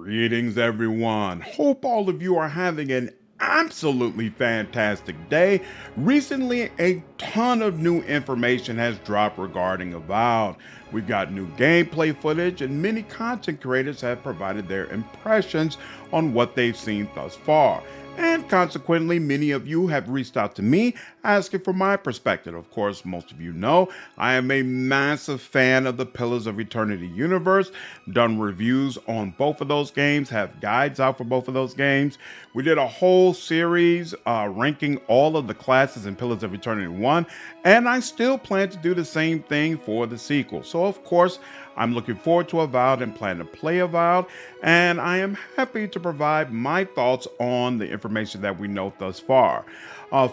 Greetings, everyone. Hope all of you are having an absolutely fantastic day. Recently, a ton of new information has dropped regarding Avowed. We've got new gameplay footage, and many content creators have provided their impressions on what they've seen thus far. And consequently, many of you have reached out to me asking for my perspective. Of course, most of you know I am a massive fan of the Pillars of Eternity universe. Done reviews on both of those games, have guides out for both of those games. We did a whole series ranking all of the classes in Pillars of Eternity 1, and I still plan to do the same thing for the sequel. So, of course, I'm looking forward to Avowed and plan to play Avowed, and I am happy to provide my thoughts on the information that we know thus far.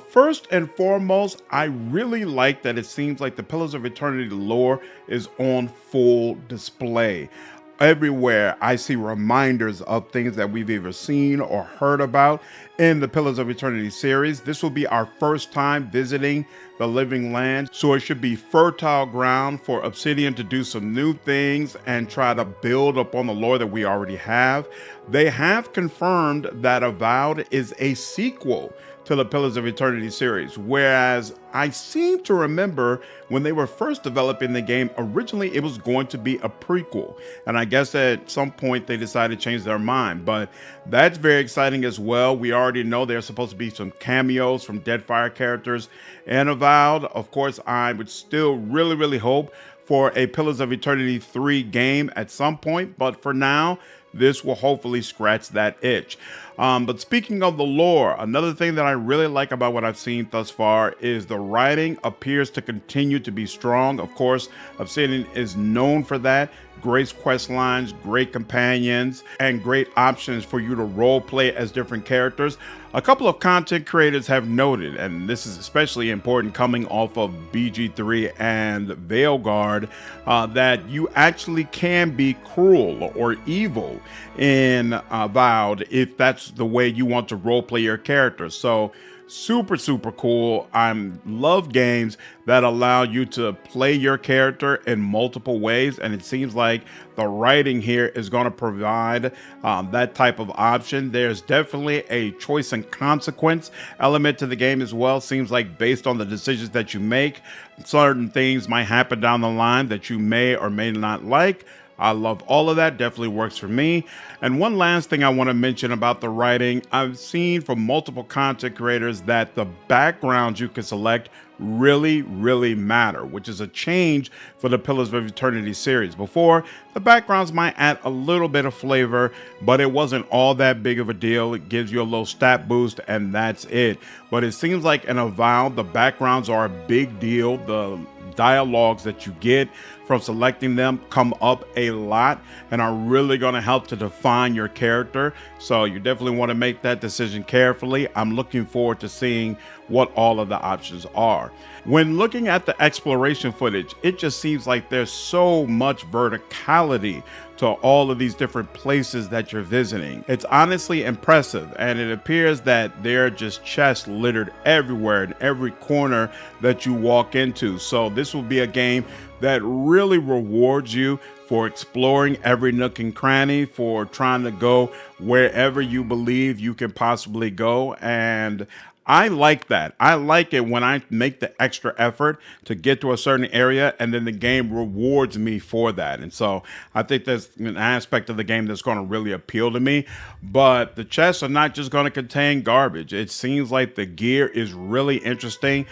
First and foremost, I really like that it seems like the Pillars of Eternity lore is on full display. Everywhere I see reminders of things that we've either seen or heard about in the Pillars of Eternity series. This will be our first time visiting the Living Land, so it should be fertile ground for Obsidian to do some new things and try to build upon the lore that we already have. They have confirmed that Avowed is a sequel to the Pillars of Eternity series, whereas I seem to remember when they were first developing the game, originally it was going to be a prequel, and I guess at some point they decided to change their mind, but that's very exciting as well. We already know there's supposed to be some cameos from Deadfire characters in Avowed. Of course, I would still really hope for a Pillars of Eternity 3 game at some point, but for now, this will hopefully scratch that itch. But speaking of the lore, another thing that I really like about what I've seen thus far is the writing appears to continue to be strong. Of course, Obsidian is known for that. Great quest lines, great companions, and great options for you to role play as different characters. A couple of content creators have noted, and this is especially important coming off of BG3 and Veilguard, that you actually can be cruel or evil in Avowed if that's the way you want to role play your character. So super cool. I love games that allow you to play your character in multiple ways, and it seems like the writing here is going to provide that type of option. There's definitely a choice and consequence element to the game as well. Seems like based on the decisions that you make, certain things might happen down the line that you may or may not like. I love all of that. Definitely works for me. And one last thing I want to mention about the writing, I've seen from multiple content creators that the backgrounds you can select really matter, which is a change for the Pillars of Eternity series. Before, the backgrounds might add a little bit of flavor, but it wasn't all that big of a deal. It gives you a little stat boost and that's it. But it seems like in Avowed, the backgrounds are a big deal. The dialogues that you get from selecting them come up a lot and are really going to help to define your character. So you definitely want to make that decision carefully. I'm looking forward to seeing what all of the options are. When looking at the exploration footage, it just seems like there's so much verticality to all of these different places that you're visiting. It's honestly impressive, and it appears that there are just chests littered everywhere in every corner that you walk into. So this will be a game that really rewards you for exploring every nook and cranny, for trying to go wherever you believe you can possibly go. And I like that. I like it when I make the extra effort to get to a certain area and then the game rewards me for that. And so I think there's an aspect of the game that's going to really appeal to me. But the chests are not just going to contain garbage. It seems like the gear is really interesting.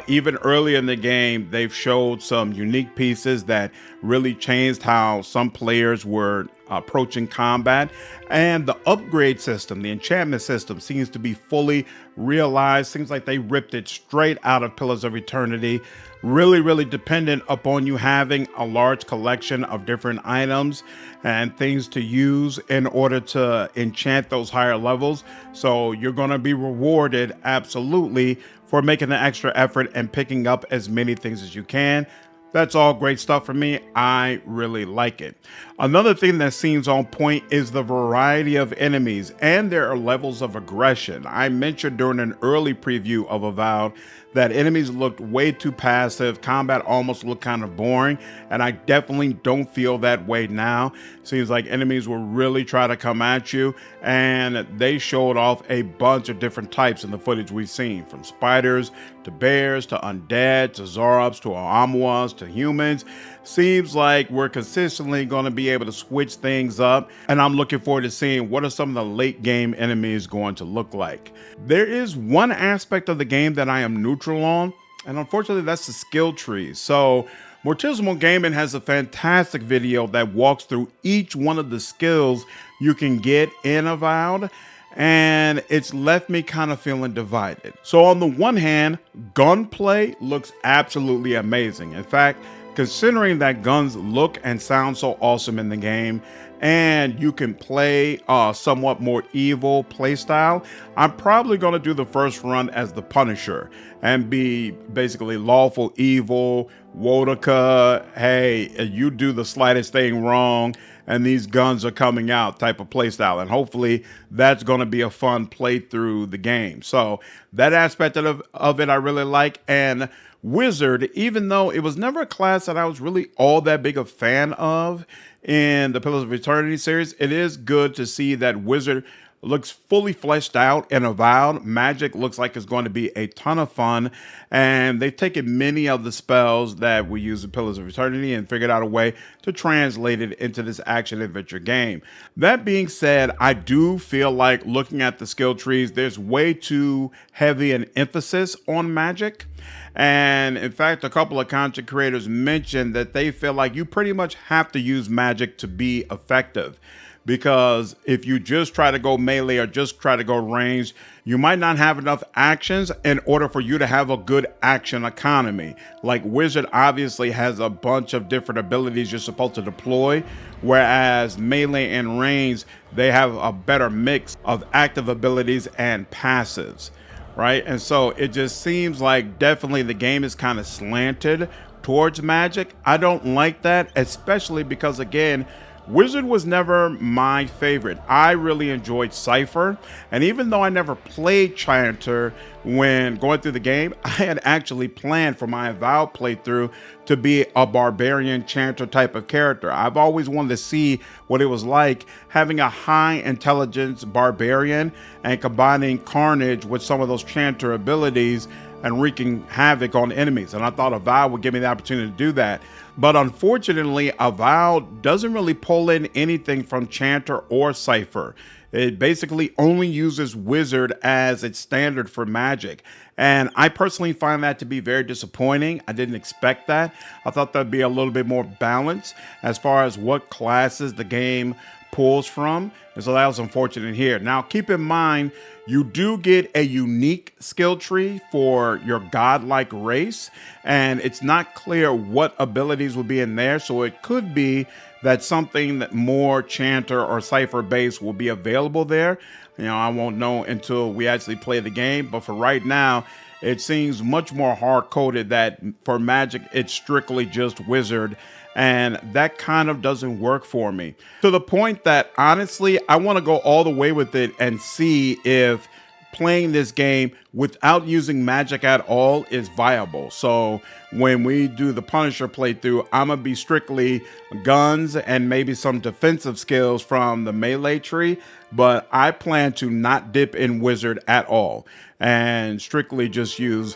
Even early in the game, they've showed some unique pieces that really changed how some players were approaching combat, and the upgrade system, the enchantment system, seems to be fully realized. Seems like they ripped it straight out of Pillars of Eternity. Really dependent upon you having a large collection of different items and things to use in order to enchant those higher levels. So you're going to be rewarded absolutely for making the extra effort and picking up as many things as you can. That's all great stuff for me. I really like it. Another thing that seems on point is the variety of enemies and their levels of aggression. I mentioned during an early preview of Avowed that enemies looked way too passive, combat almost looked kind of boring, and I definitely don't feel that way now. Seems like enemies will really try to come at you, and they showed off a bunch of different types in the footage we've seen, from spiders to bears to undead to Zorobs to Amuas to humans. Seems like we're consistently going to be able to switch things up, and I'm looking forward to seeing what are some of the late game enemies going to look like. There is one aspect of the game that I am neutral on, and unfortunately that's the skill tree. So Mortismal Gaming has a fantastic video that walks through each one of the skills you can get in Avowed, and it's left me kind of feeling divided. So on the one hand, gunplay looks absolutely amazing. In fact, considering that guns look and sound so awesome in the game, and you can play a somewhat more evil playstyle, I'm probably going to do the first run as the Punisher and be basically lawful evil, Wodaka, hey, you do the slightest thing wrong and these guns are coming out type of playstyle. And hopefully that's going to be a fun play through the game. So that aspect of it I really like. And Wizard, even though it was never a class that I was really all that big a fan of in the Pillars of Eternity series, it is good to see that Wizard looks fully fleshed out and Avowed. Magic looks like it's going to be a ton of fun, and they've taken many of the spells that we use in Pillars of Eternity and figured out a way to translate it into this action adventure game. That being said, I do feel like looking at the skill trees, there's way too heavy an emphasis on magic. And in fact, a couple of content creators mentioned that they feel like you pretty much have to use magic to be effective. Because if you just try to go melee or just try to go range, you might not have enough actions in order for you to have a good action economy. Like Wizard obviously has a bunch of different abilities you're supposed to deploy, whereas melee and range, they have a better mix of active abilities and passives, right? And so it just seems like definitely the game is kind of slanted towards magic. I don't like that, especially because, again, Wizard was never my favorite. I really enjoyed Cypher, and even though I never played Chanter when going through the game, I had actually planned for my Avowed playthrough to be a barbarian Chanter type of character. I've always wanted to see what it was like having a high intelligence barbarian and combining Carnage with some of those Chanter abilities and wreaking havoc on enemies. And I thought Avowed would give me the opportunity to do that. But unfortunately, Avowed doesn't really pull in anything from Chanter or Cypher. It basically only uses Wizard as its standard for magic. And I personally find that to be very disappointing. I didn't expect that. I thought there'd be a little bit more balance as far as what classes the game pulls from. And so that was unfortunate here. Now, keep in mind, you do get a unique skill tree for your godlike race, and it's not clear what abilities will be in there. So it could be that something that more Chanter or Cypher based will be available there. You know, I won't know until we actually play the game. But for right now, it seems much more hard-coded that for magic, it's strictly just Wizard. And that kind of doesn't work for me, to the point that honestly, I want to go all the way with it and see if playing this game without using magic at all is viable. So when we do the Punisher playthrough, I'm gonna be strictly guns and maybe some defensive skills from the melee tree, but I plan to not dip in Wizard at all and strictly just use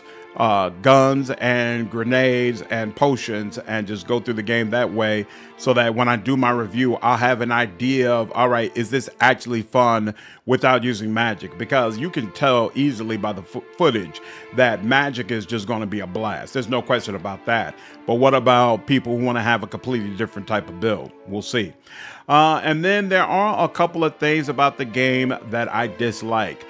guns and grenades and potions and just go through the game that way, so that when I do my review, I'll have an idea of, all right, is this actually fun without using magic? Because you can tell easily by the footage that magic is just going to be a blast. There's no question about that. But what about people who want to have a completely different type of build? We'll see. And then there are a couple of things about the game that I dislike.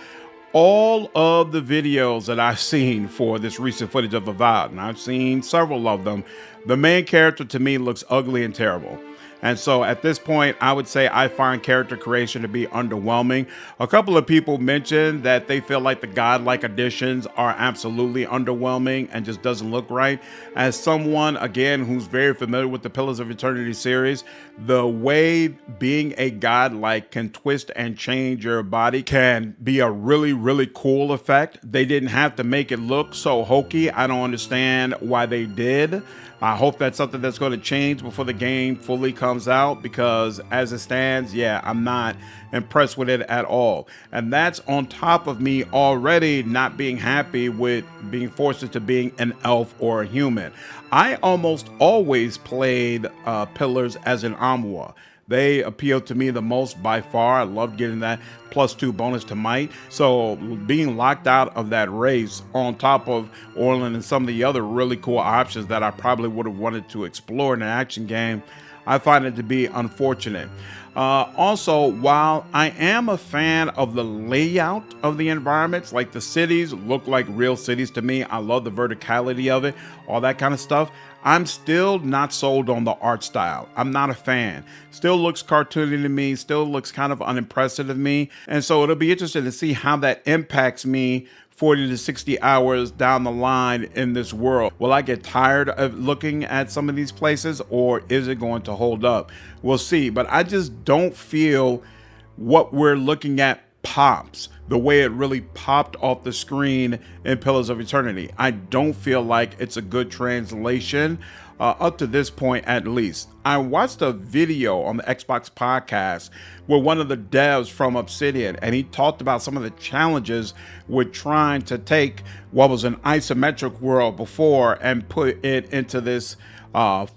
All of the videos that I've seen for this recent footage of Avowed, and I've seen several of them, the main character to me looks ugly and terrible. And so at this point, I would say I find character creation to be underwhelming. A couple of people mentioned that they feel like the godlike additions are absolutely underwhelming and just doesn't look right. As someone, again, who's very familiar with the Pillars of Eternity series, the way being a godlike can twist and change your body can be a really, really cool effect. They didn't have to make it look so hokey. I don't understand why they did. I hope that's something that's going to change before the game fully comes out, because as it stands, yeah, I'm not impressed with it at all. And that's on top of me already not being happy with being forced into being an elf or a human. I almost always played Pillars as an Amua. They appeal to me the most by far. I love getting that +2 bonus to might. So being locked out of that race on top of Orland and some of the other really cool options that I probably would have wanted to explore in an action game, I find it to be unfortunate. Also, while I am a fan of the layout of the environments, like the cities look like real cities to me. I love the verticality of it, all that kind of stuff. I'm still not sold on the art style. I'm not a fan. Still looks cartoony to me, still looks kind of unimpressive to me. And so it'll be interesting to see how that impacts me 40 to 60 hours down the line in this world. Will I get tired of looking at some of these places, or is it going to hold up? We'll see. But I just don't feel what we're looking at pops the way it really popped off the screen in Pillars of Eternity. I don't feel like it's a good translation up to this point, at least. I watched a video on the Xbox podcast with one of the devs from Obsidian, and he talked about some of the challenges with trying to take what was an isometric world before and put it into this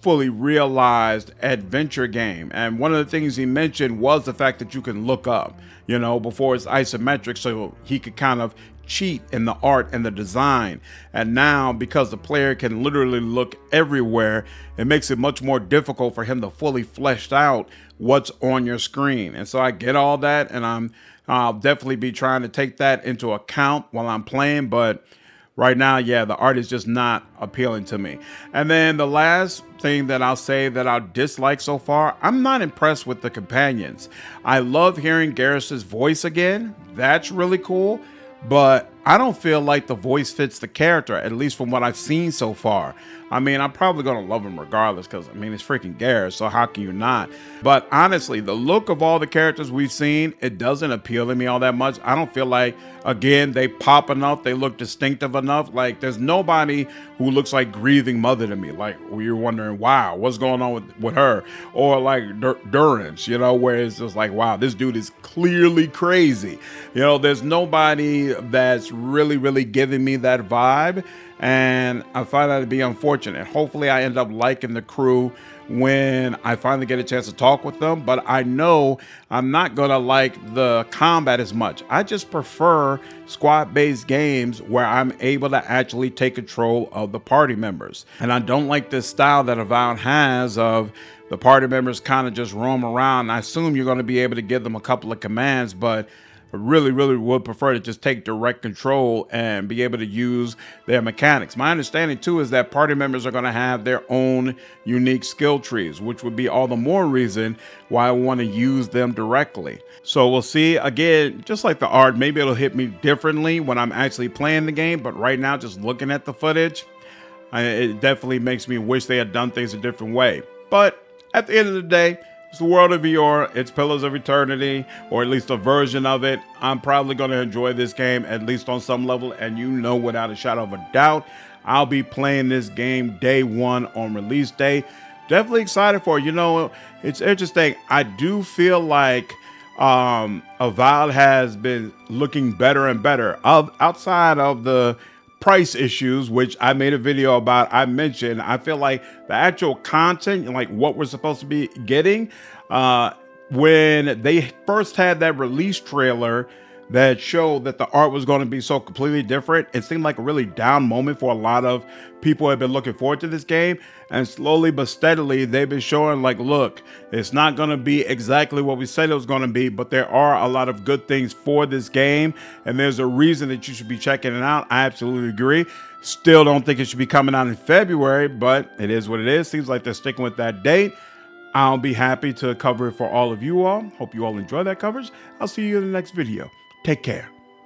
fully realized adventure game. And one of the things he mentioned was the fact that you can look up, before it's isometric, so he could kind of cheat in the art and the design. And now, because the player can literally look everywhere, it makes it much more difficult for him to fully flesh out what's on your screen. And so I get all that, and I'll definitely be trying to take that into account while I'm playing. But right now, yeah, the art is just not appealing to me. And then the last thing that I'll say that I dislike so far, I'm not impressed with the companions. I love hearing Garrus's voice again. That's really cool. But I don't feel like the voice fits the character, at least from what I've seen so far. I mean, I'm probably going to love him regardless, because, it's freaking Garrus, so how can you not? But honestly, the look of all the characters we've seen, it doesn't appeal to me all that much. I don't feel like, again, they pop enough, they look distinctive enough. Like, there's nobody who looks like Grieving Mother to me. Like, you're wondering, wow, what's going on with her? Or like Durance, where it's just like, wow, this dude is clearly crazy. There's nobody that's really, really giving me that vibe. And I find that to be unfortunate. Hopefully I end up liking the crew when I finally get a chance to talk with them. But I know I'm not going to like the combat as much. I just prefer squad-based games where I'm able to actually take control of the party members. And I don't like this style that Avowed has of the party members kind of just roam around. I assume you're going to be able to give them a couple of commands, but I really, really would prefer to just take direct control and be able to use their mechanics. My understanding, too, is that party members are going to have their own unique skill trees, which would be all the more reason why I want to use them directly. So we'll see. Again, just like the art, maybe it'll hit me differently when I'm actually playing the game. But right now, just looking at the footage, it definitely makes me wish they had done things a different way. But at the end of the day, it's the world of VR. It's Pillars of Eternity, or at least a version of it. I'm probably going to enjoy this game, at least on some level. And without a shadow of a doubt, I'll be playing this game day one on release day. Definitely excited for it. It's interesting. I do feel like Avowed has been looking better and better. Outside of the price issues, which I made a video about, I mentioned, I feel like the actual content, like what we're supposed to be getting, when they first had that release trailer that showed that the art was going to be so completely different, it seemed like a really down moment for a lot of people who have been looking forward to this game. And slowly but steadily, they've been showing like, look, it's not going to be exactly what we said it was going to be, but there are a lot of good things for this game. And there's a reason that you should be checking it out. I absolutely agree. Still don't think it should be coming out in February, but it is what it is. Seems like they're sticking with that date. I'll be happy to cover it for all of you all. Hope you all enjoy that coverage. I'll see you in the next video. Take care.